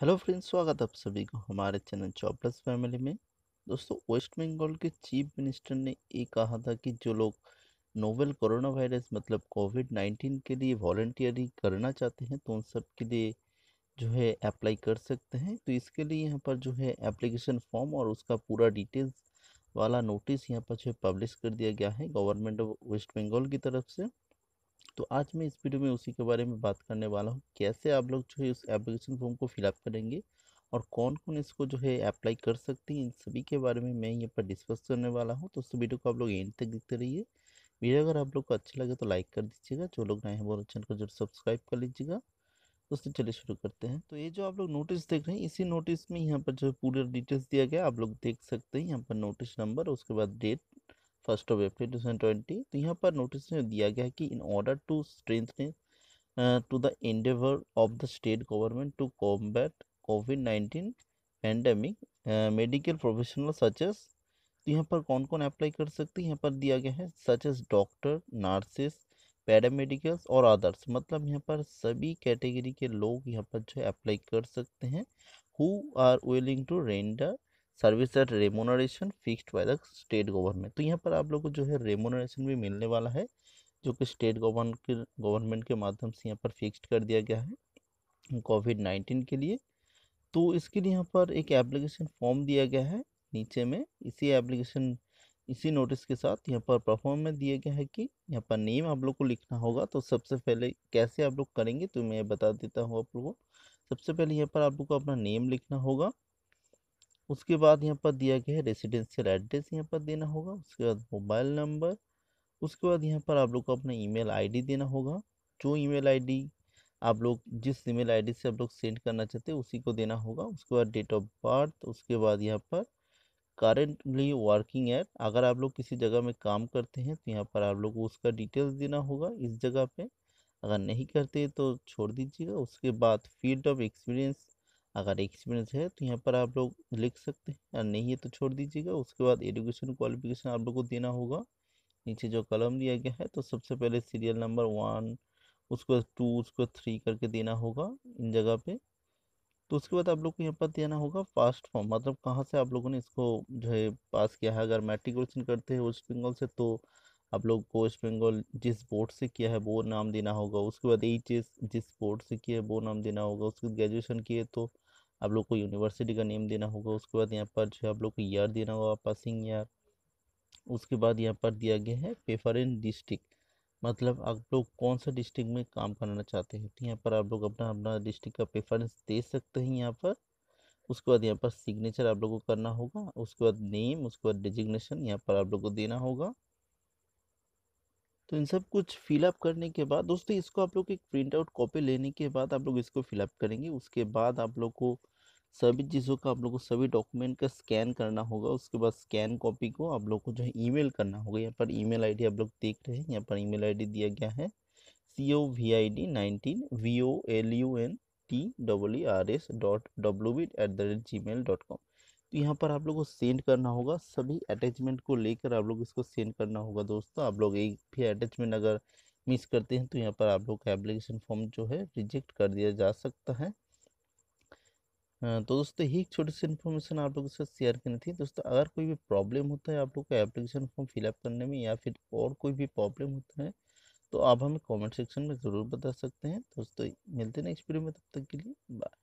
Hello friends, स्वागत है आप सभी को हमारे चैनल जॉबलेस फैमिली में। दोस्तों, वेस्ट बंगाल के चीफ मिनिस्टर ने ये कहा था कि जो लोग नोवेल कोरोना वायरस मतलब कोविड-19 के लिए वॉलंटियरिंग करना चाहते हैं तो उन सब के लिए जो है अप्लाई कर सकते हैं। तो इसके लिए यहाँ पर जो है एप्लीकेशन फॉर्म और उसका पूरा डिटेल्स वाला नोटिस यहाँ पर जो है पब्लिश कर दिया गया है गवर्नमेंट ऑफ वेस्ट बंगाल की तरफ से। तो आज मैं इस वीडियो में उसी के बारे में बात करने वाला हूँ, कैसे आप लोग जो है उस एप्लीकेशन फॉर्म को फिलअप करेंगे और कौन कौन इसको जो है अप्लाई कर सकते हैं। इन सभी के बारे में मैं यहाँ पर डिस्कस करने वाला हूँ। तो उस वीडियो को आप लोग एंड तक देखते रहिए। वीडियो अगर आप लोग को अच्छा लगे तो लाइक कर दीजिएगा, जो लोग नए हैं वो चैनल को जरूर सब्सक्राइब कर लीजिएगा। दोस्तों, चलिए शुरू करते हैं। तो ये जो आप लोग नोटिस देख रहे हैं, इसी नोटिस में यहाँ पर जो है पूरा डिटेल्स दिया गया है। आप लोग देख सकते हैं यहाँ पर नोटिस नंबर, उसके बाद डेट 1 अप्रैल 2020। तो यहाँ पर नोटिस में दिया गया है कि in order to strengthen to the endeavor of the state government to combat COVID-19 pandemic, medical professionals such as, तो यहाँ पर कौन कौन अप्लाई कर सकते हैं यहाँ पर दिया गया है, such as doctor, nurses, paramedicals और अदर्स। मतलब यहाँ पर सभी कैटेगरी के लोग यहाँ पर जो है अप्लाई कर सकते हैं। Who are willing to render service at remuneration fixed by the state government. तो यहाँ पर आप लोग को जो है रेमोनरेशन भी मिलने वाला है, जो कि स्टेट गवर्नमेंट के माध्यम से यहाँ पर फिक्स्ड कर दिया गया है कोविड-19 के लिए। तो इसके लिए यहाँ पर एक एप्लीकेशन फॉर्म दिया गया है नीचे में। इसी नोटिस के साथ यहाँ पर परफॉर्म में दिया गया है कि यहाँ पर नेम आप लोग को लिखना होगा। तो सबसे पहले कैसे आप लोग करेंगे तो मैं बता देता हूँ आप लोगों को। सबसे पहले यहाँ पर आप लोग को अपना नेम लिखना होगा। उसके बाद यहाँ पर दिया गया है रेसिडेंशियल एड्रेस यहाँ पर देना होगा। उसके बाद मोबाइल नंबर। उसके बाद यहाँ पर आप लोग को अपना ईमेल आईडी देना होगा। जो ईमेल आईडी आप लोग जिस ईमेल आईडी से आप लोग सेंड करना चाहते हैं उसी को देना होगा। उसके बाद डेट ऑफ बर्थ। उसके बाद यहाँ पर करेंटली वर्किंग एट, अगर आप लोग किसी जगह में काम करते हैं तो यहाँ पर आप लोग को उसका डिटेल्स देना होगा इस जगह पे। अगर नहीं करते तो छोड़ दीजिएगा। उसके बाद फील्ड ऑफ एक्सपीरियंस, अगर एक्सपीरियंस है तो यहाँ पर आप लोग लिख सकते हैं, और नहीं है तो छोड़ दीजिएगा। उसके बाद एजुकेशन क्वालिफिकेशन आप लोग को देना होगा नीचे जो कलम दिया गया है। तो सबसे पहले सीरियल नंबर 1, उसको 2, उसको 3 करके देना होगा इन जगह पे। तो उसके बाद आप लोग को यहाँ पर देना होगा पास्ट फॉर्म, मतलब कहाँ से आप लोगों ने इसको जो है पास किया है। अगर मैट्रिकुलेशन करते हैं वेस्ट बंगाल से तो आप लोग को वेस्ट बंगाल जिस बोर्ड से किया है वो नाम देना होगा। उसके बाद एच जिस बोर्ड से किया है वो नाम देना होगा। उसके बाद ग्रेजुएशन किए तो आप लोग को यूनिवर्सिटी का नेम देना होगा। उसके बाद यहाँ पर जो है आप लोग को ईयर देना होगा, पासिंग ईयर। उसके बाद यहाँ पर दिया गया है प्रेफरेंस डिस्ट्रिक्ट, मतलब आप लोग कौन सा डिस्ट्रिक्ट में काम करना चाहते हैं। तो यहाँ पर आप लोग अपना अपना डिस्ट्रिक्ट का प्रेफरेंस दे सकते हैं यहाँ पर। उसके बाद यहाँ पर सिग्नेचर आप लोगों को करना होगा। उसके बाद नेम, उसके बाद डिजिग्नेशन यहाँ पर आप लोग को देना होगा। तो इन सब कुछ फिलअप करने के बाद दोस्तों, इसको आप लोग एक प्रिंट आउट कॉपी लेने के बाद आप लोग इसको फिलअप करेंगे। उसके बाद आप लोग को सभी चीज़ों का, आप लोग को सभी डॉक्यूमेंट का स्कैन करना होगा। उसके बाद स्कैन कॉपी को आप लोग को जो है ईमेल करना होगा। यहाँ पर ईमेल आईडी आप लोग देख रहे हैं, यहाँ पर ईमेल आईडी दिया गया है COVID-19VOLUNTEERS.WB@gmail.com। तो यहाँ पर आप लोग को सेंड करना होगा, सभी अटैचमेंट को लेकर आप लोग इसको सेंड करना होगा। दोस्तों, आप लोग एक भी अटैचमेंट अगर मिस करते हैं तो यहाँ पर आप लोग का एप्लीकेशन फॉर्म जो है रिजेक्ट कर दिया जा सकता है। तो दोस्तों, यही एक छोटी सी इन्फॉर्मेशन आप लोगों के साथ शेयर करनी थी। दोस्तों, अगर कोई भी प्रॉब्लम होता है आप लोग को एप्लीकेशन फॉर्म फिलअप करने में, या फिर और कोई भी प्रॉब्लम होता है तो आप हमें कमेंट सेक्शन में ज़रूर बता सकते हैं। दोस्तों, मिलते हैं नेक्स्ट वीडियो में, तब तक के लिए बाय।